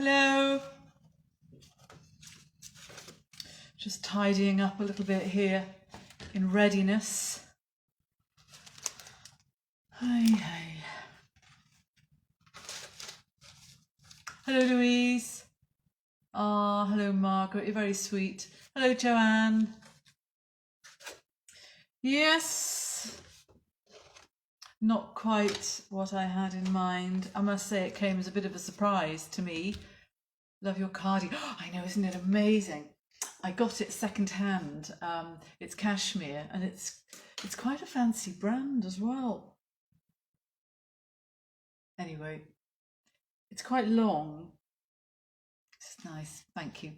Hello. Just tidying up a little bit here in readiness. Hey. Hello, Louise. Ah, hello, Margaret. You're very sweet. Hello, Joanne. Yes. Not quite what I had in mind. I must say it came as a bit of a surprise to me. Love your cardi. Oh, I know, isn't it amazing? I got it second hand. It's cashmere and it's quite a fancy brand as well. Anyway, it's quite long. It's nice, thank you.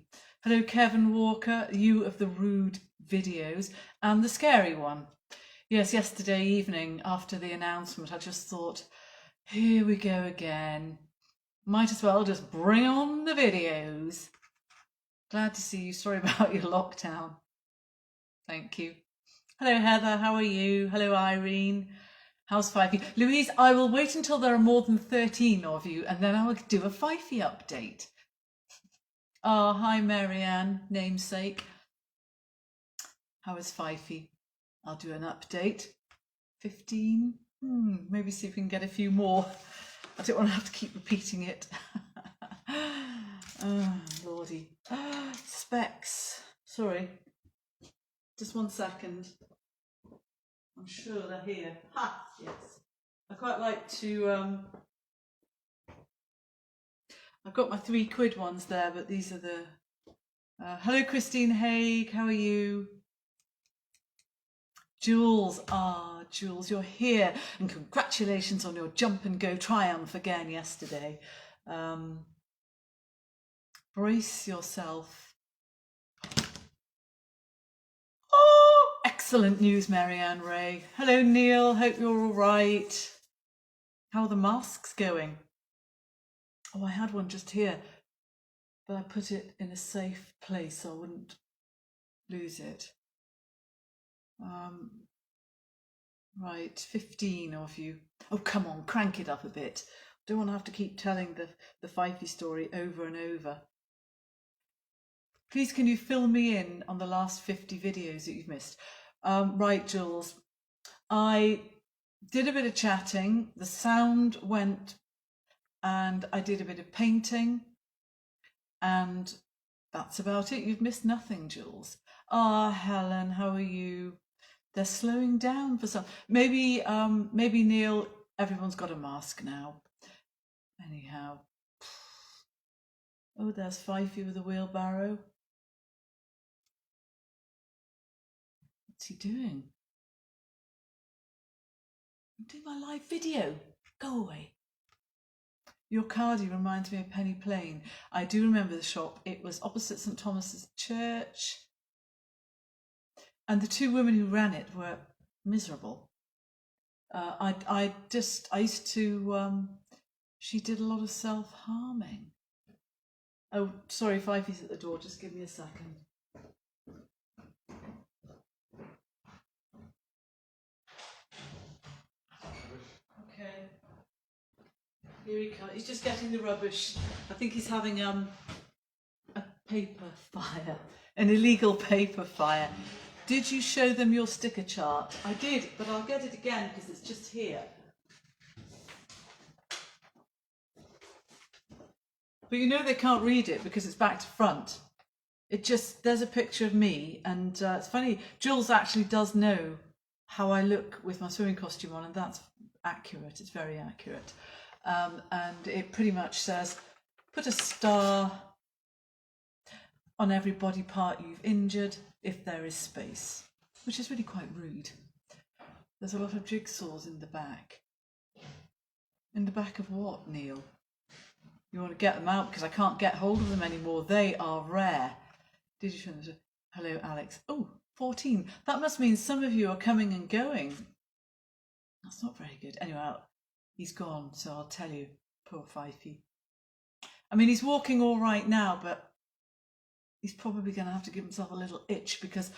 Hello, Kevin Walker, you of the rude videos and the scary one. Yes, yesterday evening after the announcement, I just thought, here we go again. Might as well just bring on the videos. Glad to see you. Sorry about your lockdown. Thank you. Hello, Heather. How are you? Hello, Irene. How's Fifey? Louise, I will wait until there are more than 13 of you and then I will do a Fifey update. Oh, hi, Marianne, namesake. How is Fifey? I'll do an update. 15? Maybe see if we can get a few more. I don't want to have to keep repeating it. Oh, lordy. Specs. Sorry. Just 1 second. I'm sure they're here. Ha! Yes. I quite like to... I've got my £3 ones there, but these are the... hello, Christine Haig. How are you? Jules. Jules, you're here. And congratulations on your jump and go triumph again yesterday. Brace yourself. Oh, excellent news, Marianne Ray. Hello, Neil. Hope you're all right. How are the masks going? Oh, I had one just here, but I put it in a safe place so I wouldn't lose it. Right, 15 of you. Oh, come on, crank it up a bit. Don't want to have to keep telling the Fifey story over and over. Please, can you fill me in on the last 50 videos that you've missed? Right, Jules. I did a bit of chatting. The sound went, and I did a bit of painting, and that's about it. You've missed nothing, Jules. Helen, how are you? They're slowing down for some. Maybe Neil, everyone's got a mask now. Anyhow. Oh, there's Fifey with a wheelbarrow. What's he doing? I'm doing my live video. Go away. Your cardi reminds me of Penny Plain. I do remember the shop. It was opposite St Thomas's Church. And the two women who ran it were miserable. I used to, she did a lot of self-harming. Oh, sorry, Fifey's at the door. Just give me a second. Okay. Here he comes. He's just getting the rubbish. I think he's having a paper fire, an illegal paper fire. Did you show them your sticker chart? I did, but I'll get it again because it's just here. But you know they can't read it because it's back to front. There's a picture of me, and it's funny, Jules actually does know how I look with my swimming costume on, and that's accurate, it's very accurate. And it pretty much says, put a star on every body part you've injured, if there is space, which is really quite rude. There's a lot of jigsaws in the back. In the back of what, Neil? You want to get them out because I can't get hold of them anymore. They are rare. Did you show them? Hello, Alex. Oh, 14. That must mean some of you are coming and going. That's not very good. Anyway, he's gone, so I'll tell you. Poor Fifey. I mean, he's walking all right now, but he's probably going to have to give himself a little itch because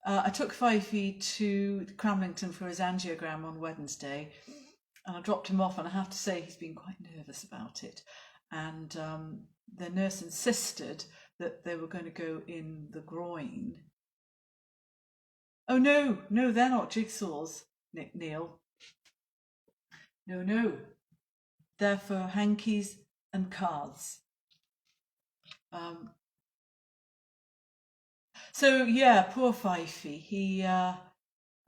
I took Fifey to Cramlington for his angiogram on Wednesday and I dropped him off, and I have to say he's been quite nervous about it. and the nurse insisted that they were going to go in the groin. Oh no, they're not jigsaws, Neil. No, they're for hankies and cards. So yeah, poor Fifey. I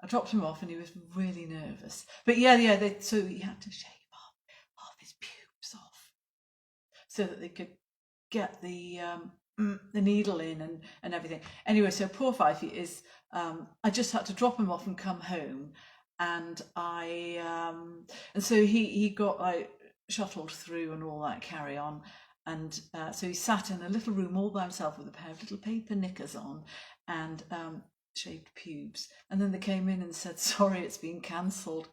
dropped him off and he was really nervous. But so he had to shave half his pubes off so that they could get the needle in and everything. Anyway, so poor Fifey is. I just had to drop him off and come home, and and so he got like shuttled through and all that carry on. And so he sat in a little room all by himself with a pair of little paper knickers on and shaved pubes. And then they came in and said, sorry, it's been cancelled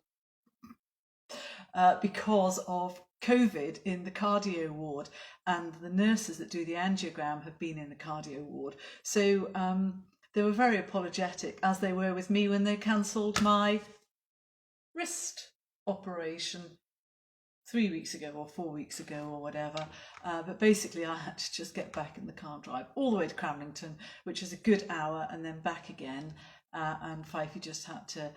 because of COVID in the cardio ward. And the nurses that do the angiogram have been in the cardio ward. So they were very apologetic, as they were with me when they cancelled my wrist operation 3 weeks ago or 4 weeks ago or whatever, but basically I had to just get back in the car, drive all the way to Cramlington, which is a good hour, and then back again. And Fifey just had to.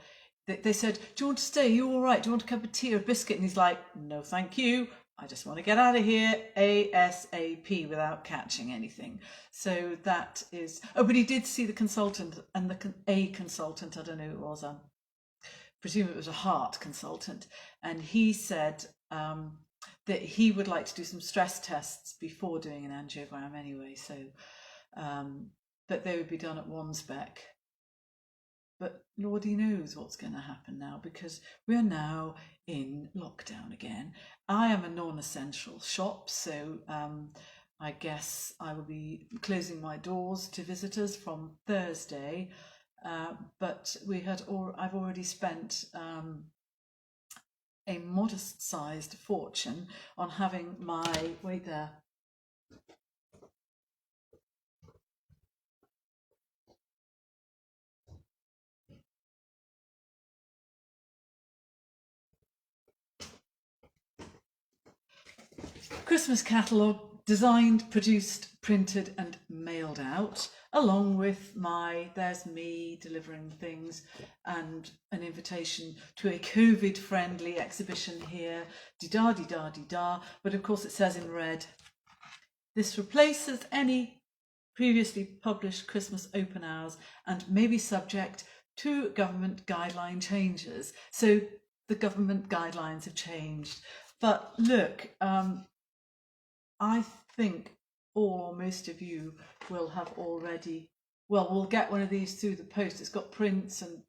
They said, "Do you want to stay? Are you all right? Do you want a cup of tea or a biscuit?" And he's like, "No, thank you. I just want to get out of here ASAP without catching anything." So that is. Oh, but he did see the consultant, and a consultant. I don't know who it was. I presume it was a heart consultant, and he said that he would like to do some stress tests before doing an angiogram anyway, so but they would be done at Wansbeck. But Lordy knows what's going to happen now, because we are now in lockdown again. I am a non-essential shop, so I guess I will be closing my doors to visitors from Thursday, but I've already spent a modest-sized fortune on having my, wait there, Christmas catalogue designed, produced, printed and mailed out, along with there's me delivering things and an invitation to a COVID-friendly exhibition here, dee-da, but of course it says in red, this replaces any previously published Christmas open hours and may be subject to government guideline changes. So the government guidelines have changed. But look, I think all or most of you will have already, well, we'll get one of these through the post. It's got prints and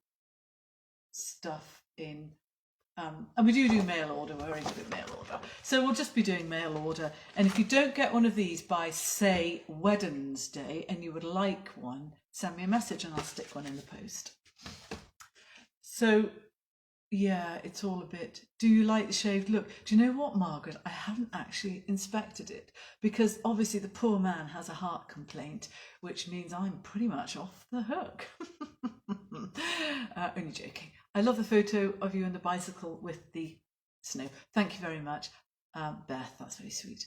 stuff in. And we do mail order, we're very good at mail order. So we'll just be doing mail order. And if you don't get one of these by, say, Wednesday, and you would like one, send me a message and I'll stick one in the post. So yeah, it's all a bit, do you like the shaved look? Do you know what, Margaret? I haven't actually inspected it, because obviously the poor man has a heart complaint, which means I'm pretty much off the hook. Only joking. I love the photo of you on the bicycle with the snow. Thank you very much. Beth, that's very sweet.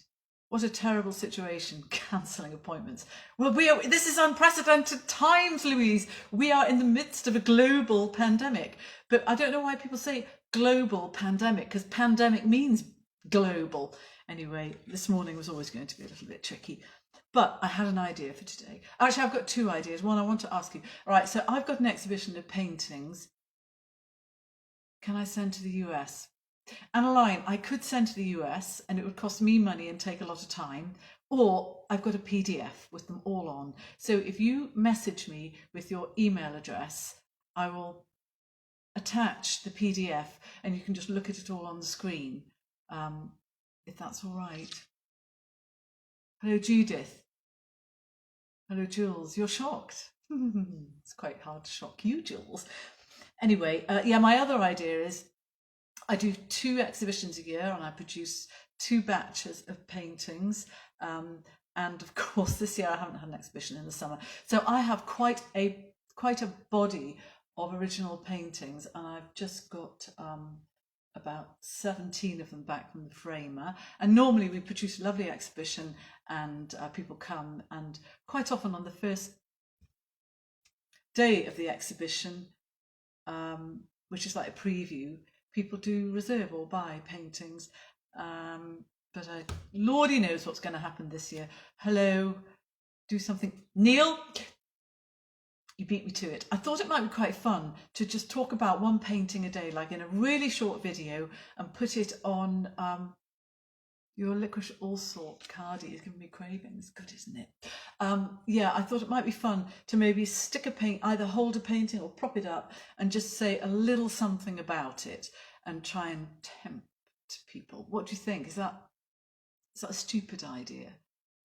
What a terrible situation, cancelling appointments. Well, this is unprecedented times, Louise. We are in the midst of a global pandemic. But I don't know why people say global pandemic, because pandemic means global. Anyway, this morning was always going to be a little bit tricky. But I had an idea for today. Actually, I've got two ideas. One, I want to ask you. All right, so I've got an exhibition of paintings. Can I send to the US? And a line, I could send to the US and it would cost me money and take a lot of time, or I've got a PDF with them all on. So if you message me with your email address, I will attach the PDF and you can just look at it all on the screen, if that's all right. Hello, Judith. Hello, Jules. You're shocked. It's quite hard to shock you, Jules. Anyway, yeah, my other idea is I do 2 exhibitions a year and I produce 2 batches of paintings. And of course, this year I haven't had an exhibition in the summer. So I have quite a body of original paintings, and I've just got about 17 of them back from the framer, and normally we produce a lovely exhibition and people come, and quite often on the first day of the exhibition, which is like a preview, people do reserve or buy paintings, but Lordy knows what's going to happen this year. Hello, do something. Neil, you beat me to it. I thought it might be quite fun to just talk about one painting a day, like in a really short video, and put it on your licorice allsort cardy. Is giving me cravings. Good, isn't it? Yeah, I thought it might be fun to maybe stick a paint, either hold a painting or prop it up and just say a little something about it and try and tempt people. What do you think? Is that a stupid idea,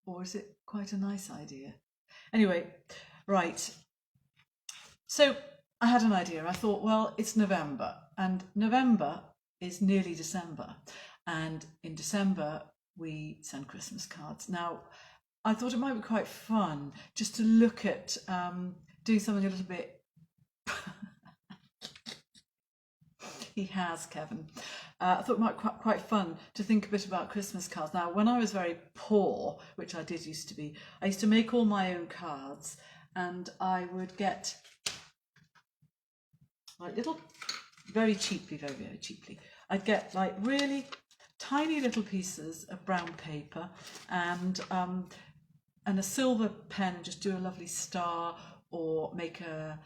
or is it quite a nice idea? Anyway, right. So I had an idea. I thought, well, it's November, and November is nearly December, and in December we send Christmas cards. Now, I thought it might be quite fun just to look at doing something a little bit. He has, Kevin. I thought it might be quite fun to think a bit about Christmas cards. Now, when I was very poor, which I did used to be, I used to make all my own cards, and I would get like little, very cheaply, very, very cheaply, I'd get like really tiny little pieces of brown paper and a silver pen, and just do a lovely star, or make a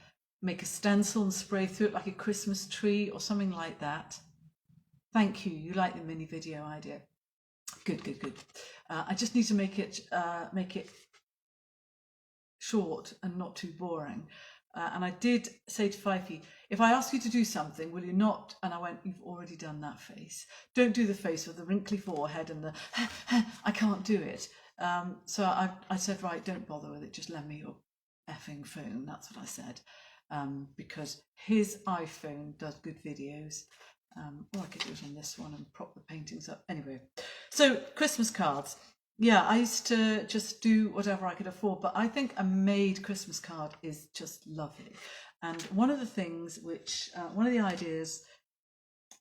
stencil and spray through it like a Christmas tree or something like that. Thank you. You like the mini video idea. Good, good, good. I just need to make it short and not too boring. And I did say to Fifey, if I ask you to do something, will you not? And I went, you've already done that face. Don't do the face with the wrinkly forehead and the, I can't do it. So I said, right, don't bother with it. Just lend me your effing phone. That's what I said. Because his iPhone does good videos. Or I could do it on this one and prop the paintings up. Anyway, so Christmas cards. Yeah, I used to just do whatever I could afford, but I think a made Christmas card is just lovely. And one of the things which, one of the ideas,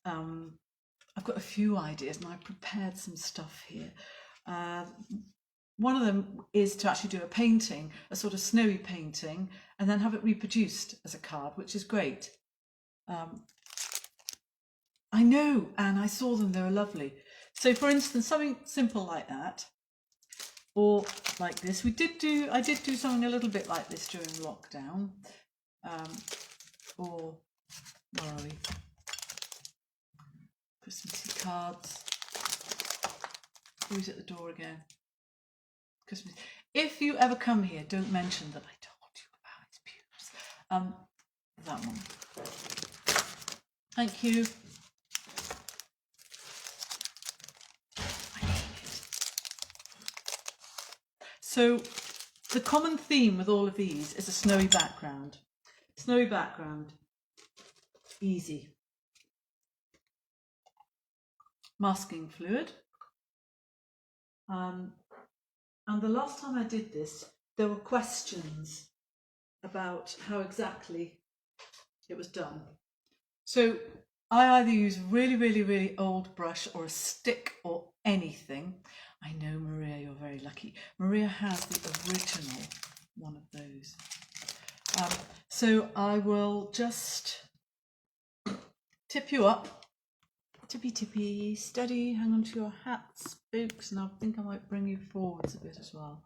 I've got a few ideas and I prepared some stuff here. One of them is to actually do a painting, a sort of snowy painting, and then have it reproduced as a card, which is great. I know, and I saw them, they were lovely. So for instance, something simple like that, or like this. I did do something a little bit like this during lockdown. Or where are we? Christmassy cards. Who's at the door again? Christmas. If you ever come here, don't mention that I told you about his pubes. That one. Thank you. So the common theme with all of these is a snowy background. Snowy background, easy. Masking fluid. And the last time I did this, there were questions about how exactly it was done. So I either use really, really, really old brush or a stick or anything. I know, Maria, you're very lucky. Maria has the original one of those. So I will just tip you up. Tippy, tippy, steady, hang on to your hats, spooks, and I think I might bring you forwards a bit as well.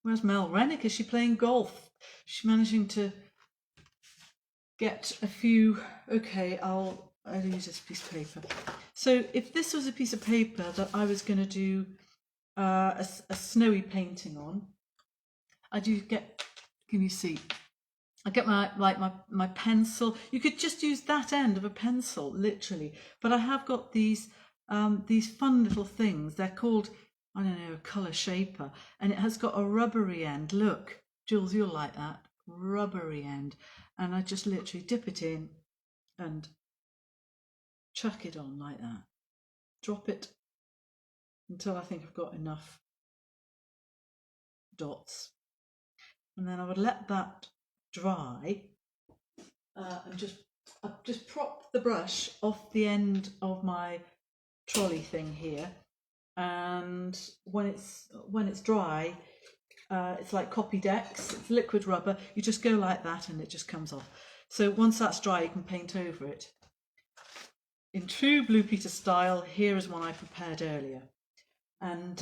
Where's Mel Rennick? Is she playing golf? She's managing to get a few. Okay, I'll use this piece of paper. So if this was a piece of paper that I was going to do a snowy painting on, I do get, can you see? I get my pencil. You could just use that end of a pencil, literally. But I have got these fun little things. They're called, I don't know, a colour shaper, and it has got a rubbery end. Look, Jules, you'll like that rubbery end. And I just literally dip it in and chuck it on like that. Drop it until I think I've got enough dots, and then I would let that dry and just I've just propped the brush off the end of my trolley thing here, and when it's dry, it's like Copydex. It's liquid rubber. You just go like that, and it just comes off. So once that's dry, you can paint over it. In true Blue Peter style, here is one I prepared earlier, and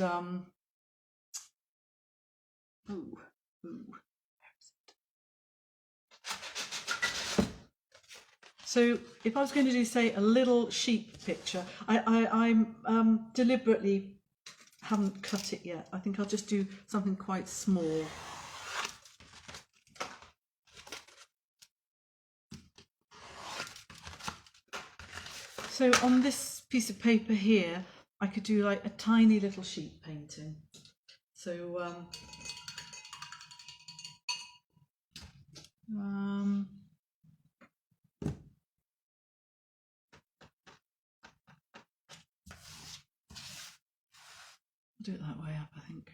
so if I was going to do, say, a little sheep picture, I deliberately haven't cut it yet. I think I'll just do something quite small. So on this piece of paper here, I could do like a tiny little sheep painting. So do it that way up, I think.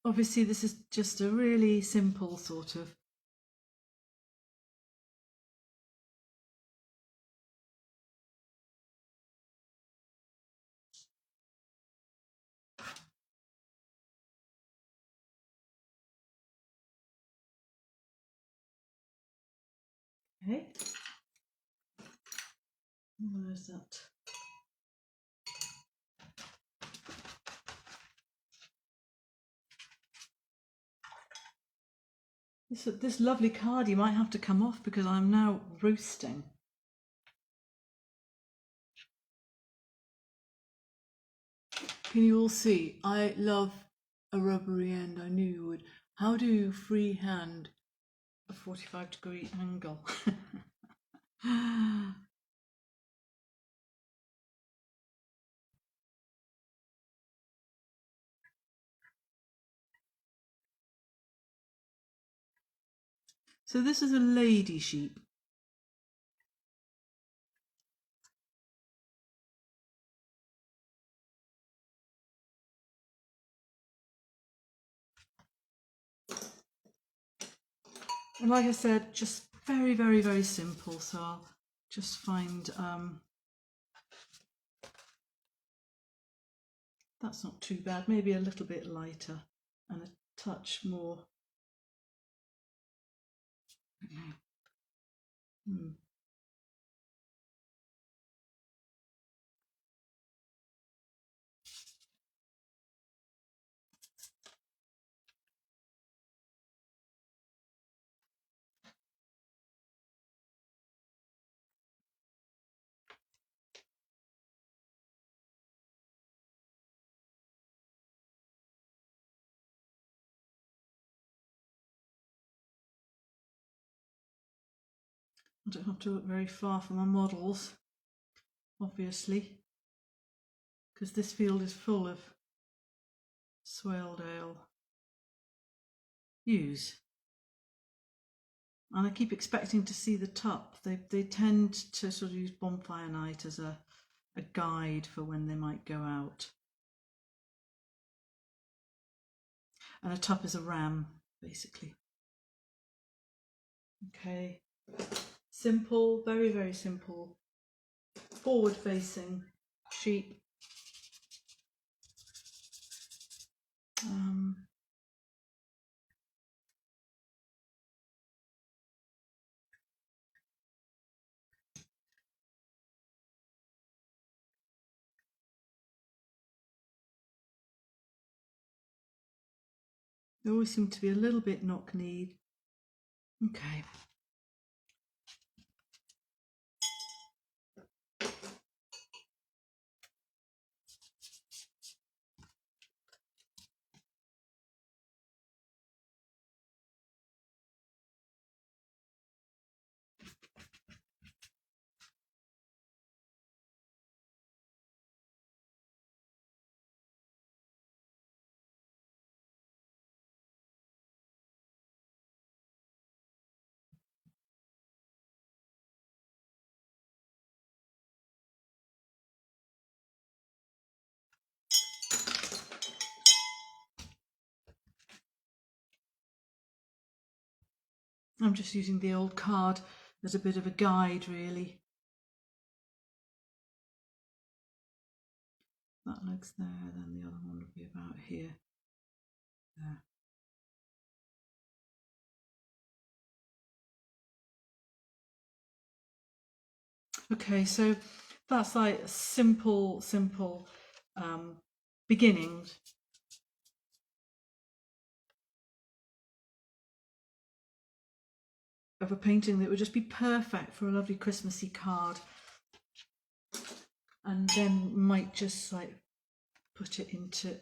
Obviously, this is just a really simple sort of okay. Where's that? This lovely card, you might have to come off because I'm now roasting. Can you all see? I love a rubbery end. I knew you would. How do you freehand a 45-degree angle? So this is a lady sheep. And like I said, just very, very, very simple. So I'll just find, that's not too bad, maybe a little bit lighter and a touch more. I don't have to look very far from my models, obviously, because this field is full of Swaledale yews. And I keep expecting to see the tup. They tend to sort of use bonfire night as a guide for when they might go out. And a tup is a ram, basically. Okay, simple, very, very simple, forward-facing sheep. They always seem to be a little bit knock-kneed. Okay. I'm just using the old card as a bit of a guide, really. That leg's there, then the other one will be about here. There. Okay, so that's like a simple beginning. Of a painting that would just be perfect for a lovely Christmassy card. And then might just like put it into,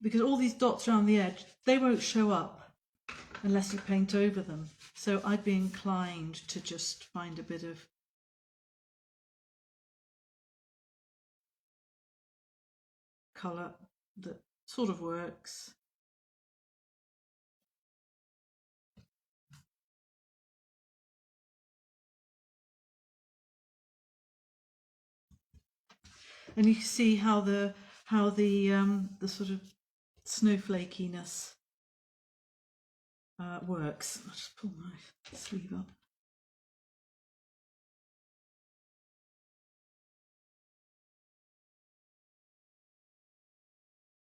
because all these dots around the edge, they won't show up unless you paint over them. So I'd be inclined to just find a bit of colour that sort of works. And you can see how the sort of snowflakiness works. I'll just pull my sleeve up.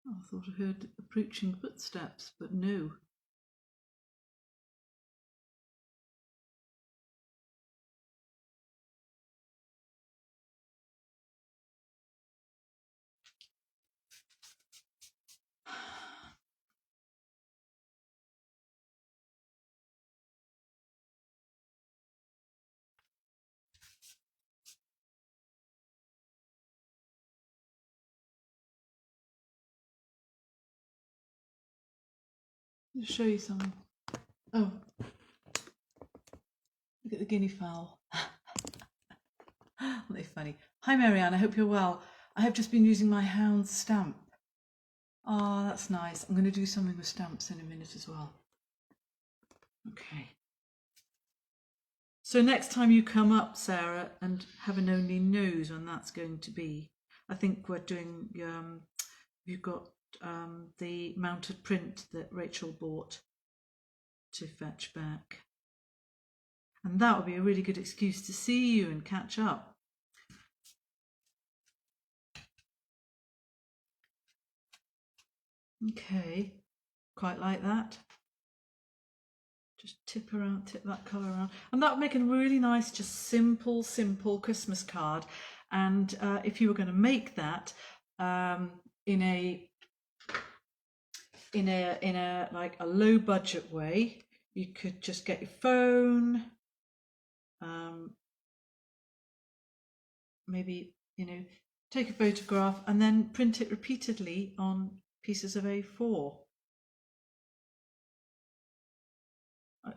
Oh, I thought I heard approaching footsteps, but no. I'll show you some. Oh, look at the guinea fowl. Aren't they funny? Hi Marianne, I hope you're well. I have just been using my hound stamp. Oh, that's nice. I'm going to do something with stamps in a minute as well. Okay. So next time you come up, Sarah, and heaven only knows when that's going to be. I think we're doing, you've got the mounted print that Rachel bought to fetch back. And that would be a really good excuse to see you and catch up. Okay, quite like that. Just tip that colour around. And that would make a really nice, just simple Christmas card. And if you were going to make that in a like a low budget way, you could just get your phone, maybe, you know, take a photograph and then print it repeatedly on pieces of A4.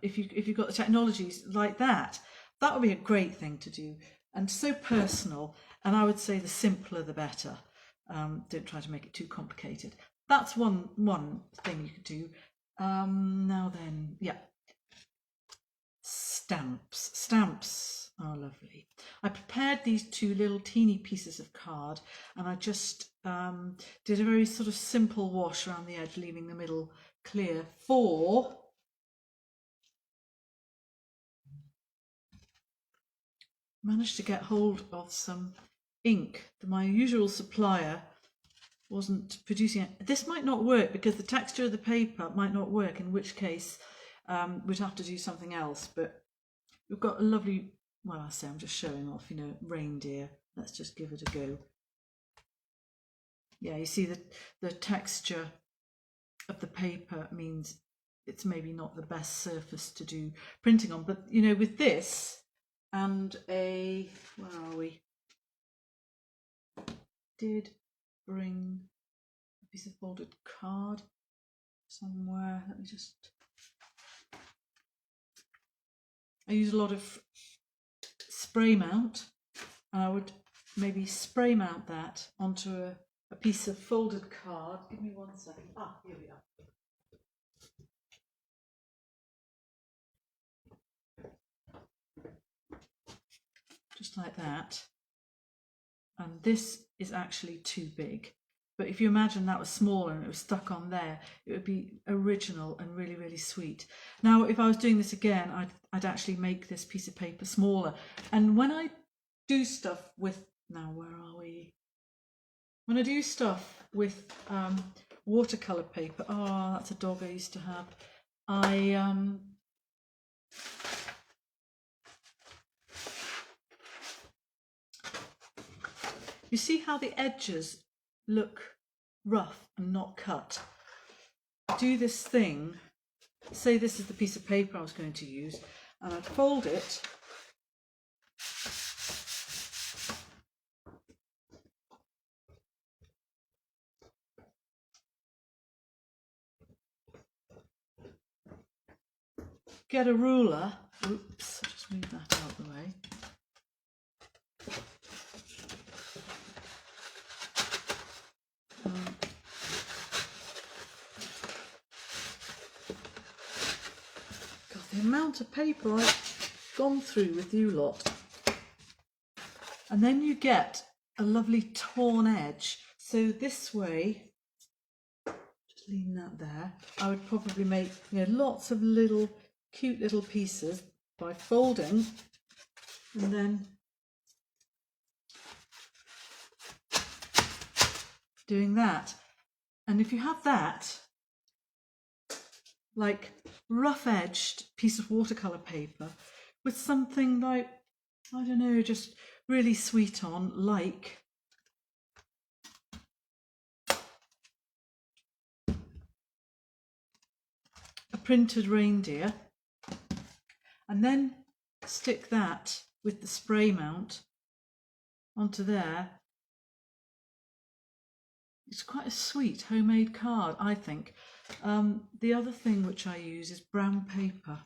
If you've got the technologies like that, that would be a great thing to do, and so personal. And I would say the simpler the better. Don't try to make it too complicated. That's one thing you could do. Now then, yeah, stamps are lovely. I prepared these two little teeny pieces of card, and I just did a very sort of simple wash around the edge, leaving the middle clear for managed to get hold of some ink that my usual supplier wasn't producing it. This might not work because the texture of the paper might not work, in which case we'd have to do something else. But we've got a lovely, well, I say I'm just showing off, you know, reindeer. Let's just give it a go. Yeah, you see the texture of the paper means it's maybe not the best surface to do printing on, but you know, with this and a, where are we? Did bring a piece of folded card somewhere. Let me just, I use a lot of spray mount, and I would maybe spray mount that onto a piece of folded card. Give me 1 second. Ah, here we are. Just like that. And this is actually too big. But if you imagine that was smaller and it was stuck on there, it would be original and really, really sweet. Now, if I was doing this again, I'd actually make this piece of paper smaller. And when I do stuff with, now where are we? When I do stuff with watercolour paper, oh, that's a dog I used to have. You see how the edges look rough and not cut? Do this thing, say this is the piece of paper I was going to use, and I'd fold it get a ruler, oops, I'll just move that out of the way. God, the amount of paper I've gone through with you lot. And then you get a lovely torn edge. So this way, just lean that there, I would probably make, you know, lots of little cute little pieces by folding and then doing that. And if you have that, like rough edged piece of watercolour paper with something like, I don't know, just really sweet on, like a printed reindeer, and then stick that with the spray mount onto there. It's quite a sweet homemade card, I think. The other thing which I use is brown paper.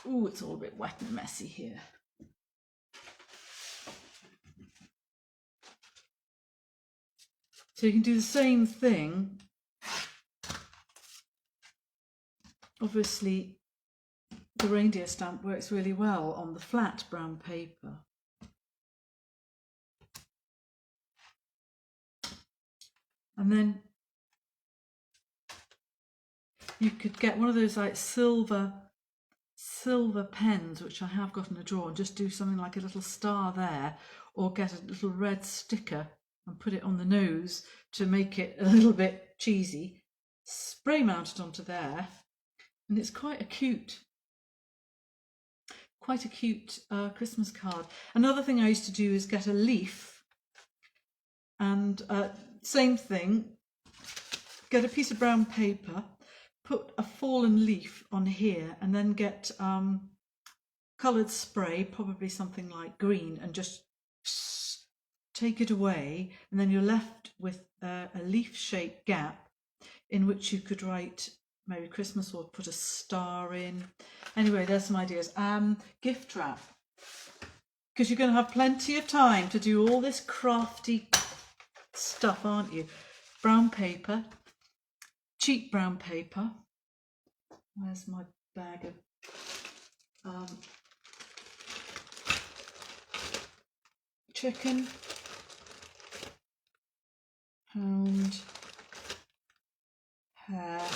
Ooh, it's all a bit wet and messy here. So you can do the same thing. Obviously, the reindeer stamp works really well on the flat brown paper. And then you could get one of those like silver pens, which I have got in a drawer, and just do something like a little star there, or get a little red sticker and put it on the nose to make it a little bit cheesy, spray mount it onto there, and it's quite a cute Christmas card. Another thing I used to do is get a leaf and same thing, get a piece of brown paper, put a fallen leaf on here, and then get coloured spray, probably something like green, and just take it away, and then you're left with a leaf-shaped gap in which you could write Merry Christmas or put a star in. Anyway, there's some ideas. Gift wrap, because you're going to have plenty of time to do all this crafty stuff, aren't you? Brown paper, cheap brown paper. Where's my bag of chicken, hound, hare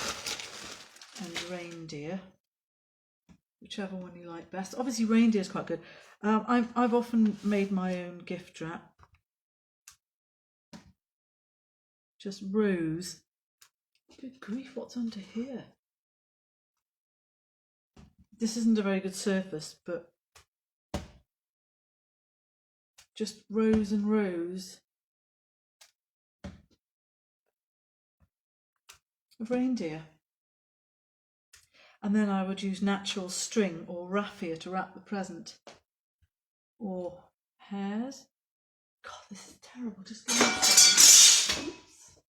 and reindeer, whichever one you like best. Obviously reindeer is quite good. I've often made my own gift wrap. Just rows. Good grief, what's under here? This isn't a very good surface, but just rows and rows of reindeer. And then I would use natural string or raffia to wrap the present. Or hares. God, this is terrible. Just give me a second. Oops.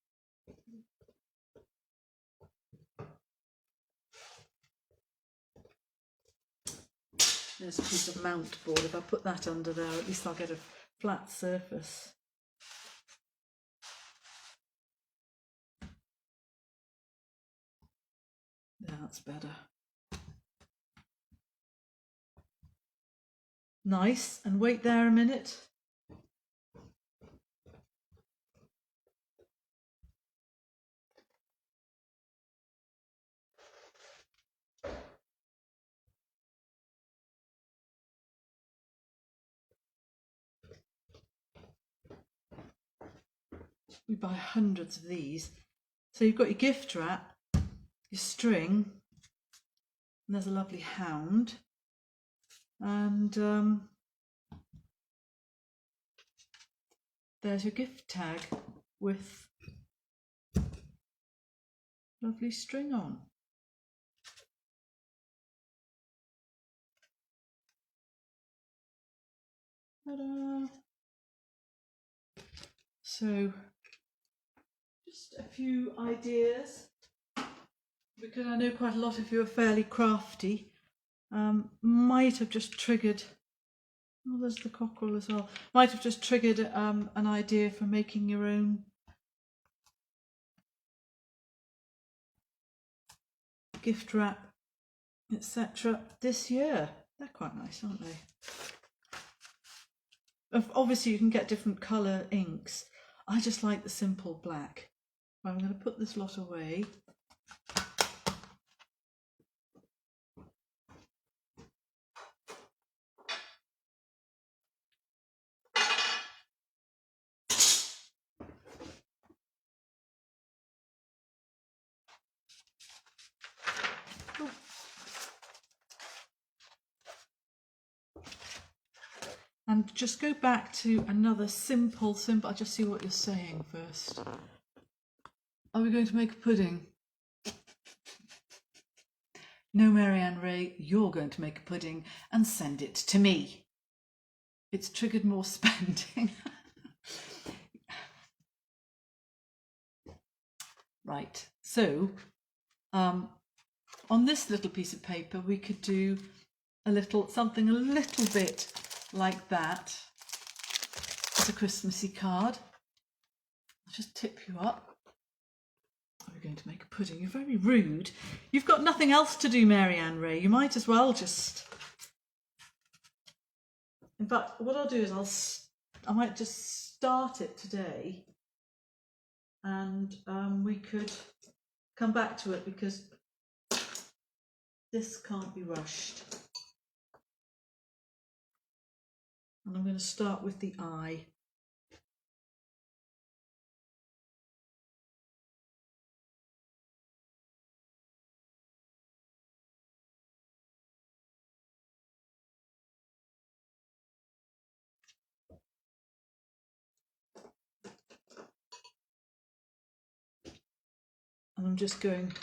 There's a piece of mount board. If I put that under there, at least I'll get a flat surface. That's better. Nice. And wait there a minute. We buy hundreds of these. So you've got your gift wrap, your string, and there's a lovely hound, and there's your gift tag with lovely string on. Ta-da! So just a few ideas, because I know quite a lot of you are fairly crafty. Might have just triggered, oh, there's the cockerel as well, might have just triggered an idea for making your own gift wrap, etc. this year. They're quite nice, aren't they? Obviously you can get different colour inks. I just like the simple black. I'm going to put this lot away. And just go back to another simple, I'll just see what you're saying first. Are we going to make a pudding? No, Marianne Ray, you're going to make a pudding and send it to me. It's triggered more spending. Right, so on this little piece of paper we could do something a little bit like that as a Christmassy card. I'll just tip you up. We're going to make a pudding. You're very rude. You've got nothing else to do, Marianne Ray. You might as well just... In fact, what I'll do is I might just start it today, and we could come back to it, because this can't be rushed. And I'm going to start with the eye. And I'm just getting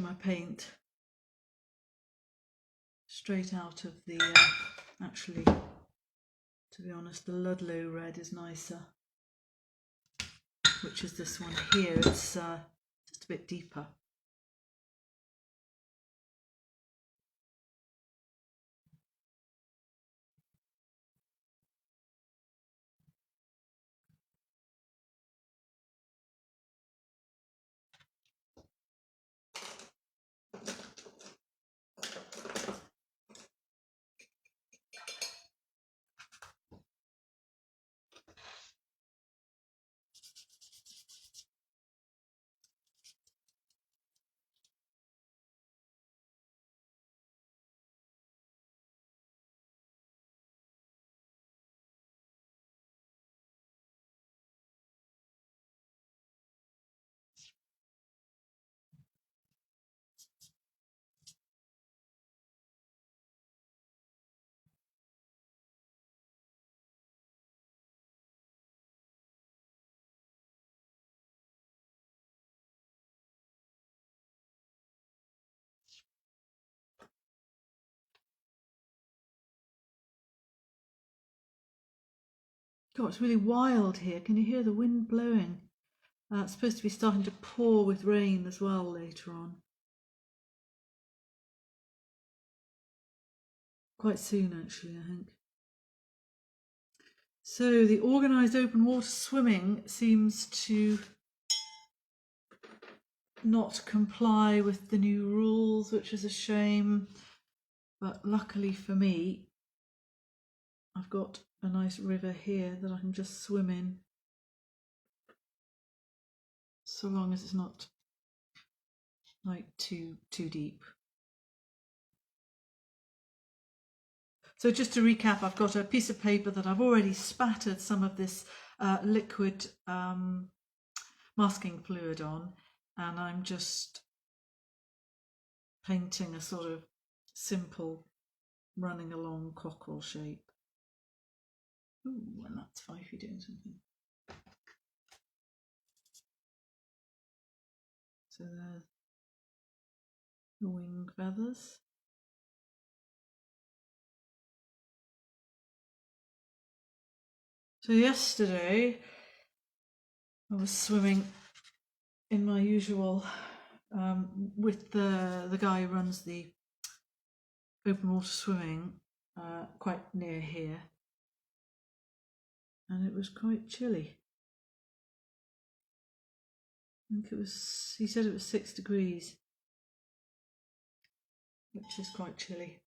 my paint straight out of the, actually, to be honest, the Ludlow red is nicer, which is this one here. It's just a bit deeper. God, it's really wild here. Can you hear the wind blowing? It's supposed to be starting to pour with rain as well later on. Quite soon, actually, I think. So the organised open water swimming seems to not comply with the new rules, which is a shame. But luckily for me, I've got a nice river here that I can just swim in, so long as it's not like too deep. So just to recap, I've got a piece of paper that I've already spattered some of this liquid masking fluid on, and I'm just painting a sort of simple running along cockerel shape. Ooh, and that's Fifey doing something. So there's the wing feathers. So yesterday I was swimming in my usual with the guy who runs the open water swimming quite near here, and it was quite chilly. I think it was, he said it was 6 degrees, which is quite chilly.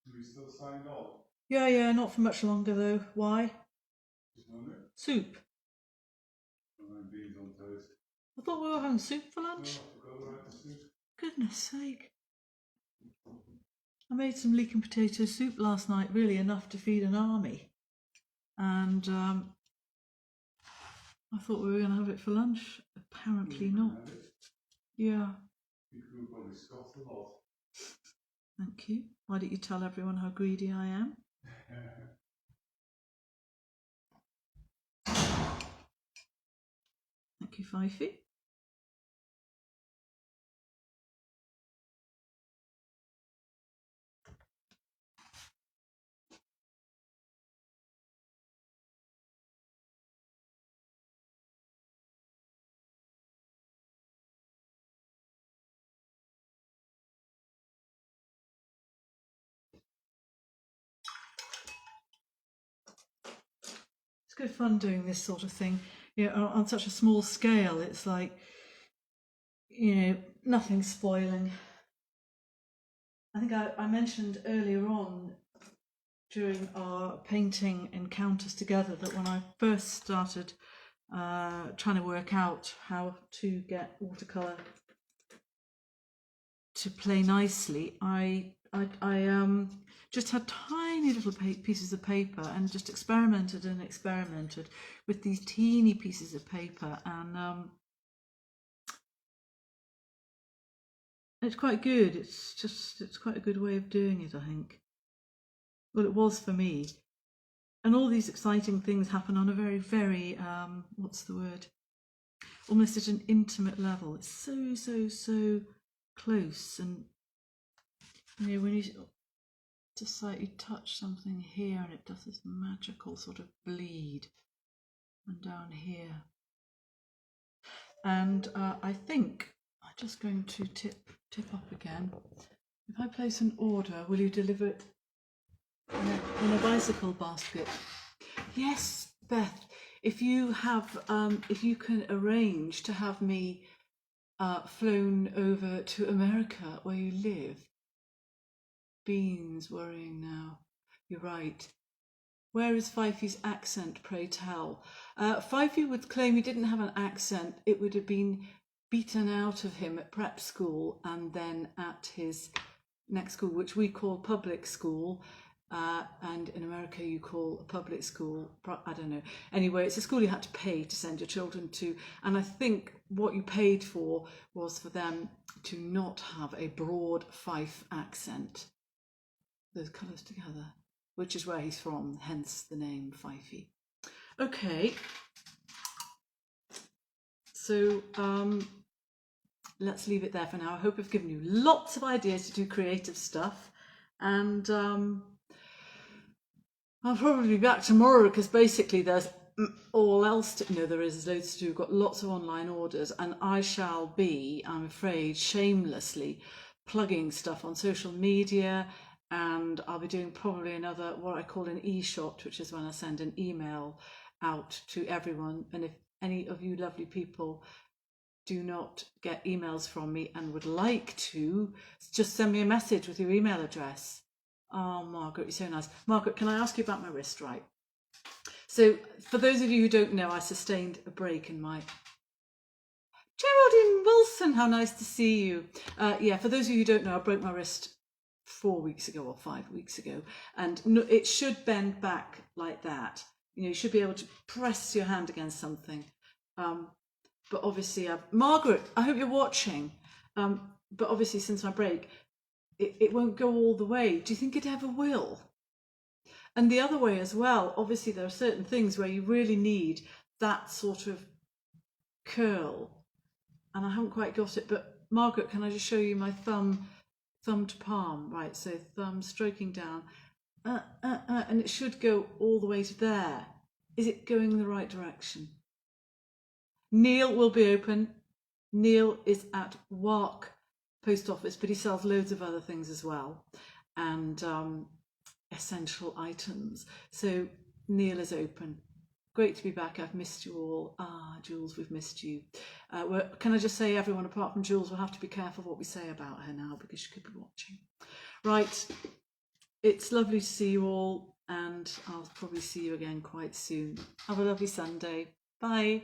Are we still signed off? Yeah, not for much longer though. Why? Just wondering. Soup. I'm having beans on toast. I thought we were having soup for No, lunch. I forgot about the soup. Goodness sake. I made some leek and potato soup last night, really enough to feed an army. And I thought we were going to have it for lunch. Apparently not. Yeah. You could probably scoff a lot. Thank you. Why don't you tell everyone how greedy I am? Thank you, Fifey. It's good fun doing this sort of thing. You know, on such a small scale, it's like, you know, nothing's spoiling. I think I mentioned earlier on during our painting encounters together that when I first started trying to work out how to get watercolour to play nicely, I just had tiny little pieces of paper and just experimented with these teeny pieces of paper, and it's quite good. It's quite a good way of doing it, I think. Well, it was for me. And all these exciting things happen on a very, very what's the word? Almost at an intimate level. It's so close, and you know, when you just slightly touch something here and it does this magical sort of bleed, and down here. And I think I'm just going to tip up again. If I place an order, will you deliver it in a bicycle basket? Yes, Beth. If you have, if you can arrange to have me flown over to America where you live. Beans worrying now. You're right. Where is Fifey's accent, pray tell? Fifey would claim he didn't have an accent. It would have been beaten out of him at prep school and then at his next school, which we call public school. And in America you call a public school, I don't know. Anyway, it's a school you had to pay to send your children to. And I think what you paid for was for them to not have a broad Fife accent. Those colours together, which is where he's from, hence the name Fifey. Okay, so let's leave it there for now. I hope I've given you lots of ideas to do creative stuff, and I'll probably be back tomorrow because basically there's all else to, no, there is loads to do. We've got lots of online orders, and I shall be, I'm afraid, shamelessly plugging stuff on social media, and I'll be doing probably another, what I call an e-shot, which is when I send an email out to everyone. And if any of you lovely people do not get emails from me and would like to, just send me a message with your email address. Oh, Margaret, you're so nice. Margaret, can I ask you about my wrist, right? So for those of you who don't know, I sustained a break in my... Geraldine Wilson, how nice to see you. Yeah, for those of you who don't know, I broke my wrist 4 weeks ago or 5 weeks ago, and it should bend back like that. You know, you should be able to press your hand against something. But obviously, Margaret, I hope you're watching. But obviously, since my break, it won't go all the way. Do you think it ever will? And the other way as well, obviously there are certain things where you really need that sort of curl. And I haven't quite got it, but Margaret, can I just show you my thumb to palm? Right, so thumb stroking down, and it should go all the way to there. Is it going in the right direction? Neil will be open. Neil is at Wark Post Office, but he sells loads of other things as well, and essential items. So Neil is open. Great to be back. I've missed you all. Jules, we've missed you. Can I just say, everyone apart from Jules, we'll have to be careful what we say about her now because she could be watching. Right, it's lovely to see you all, and I'll probably see you again quite soon. Have a lovely Sunday. Bye.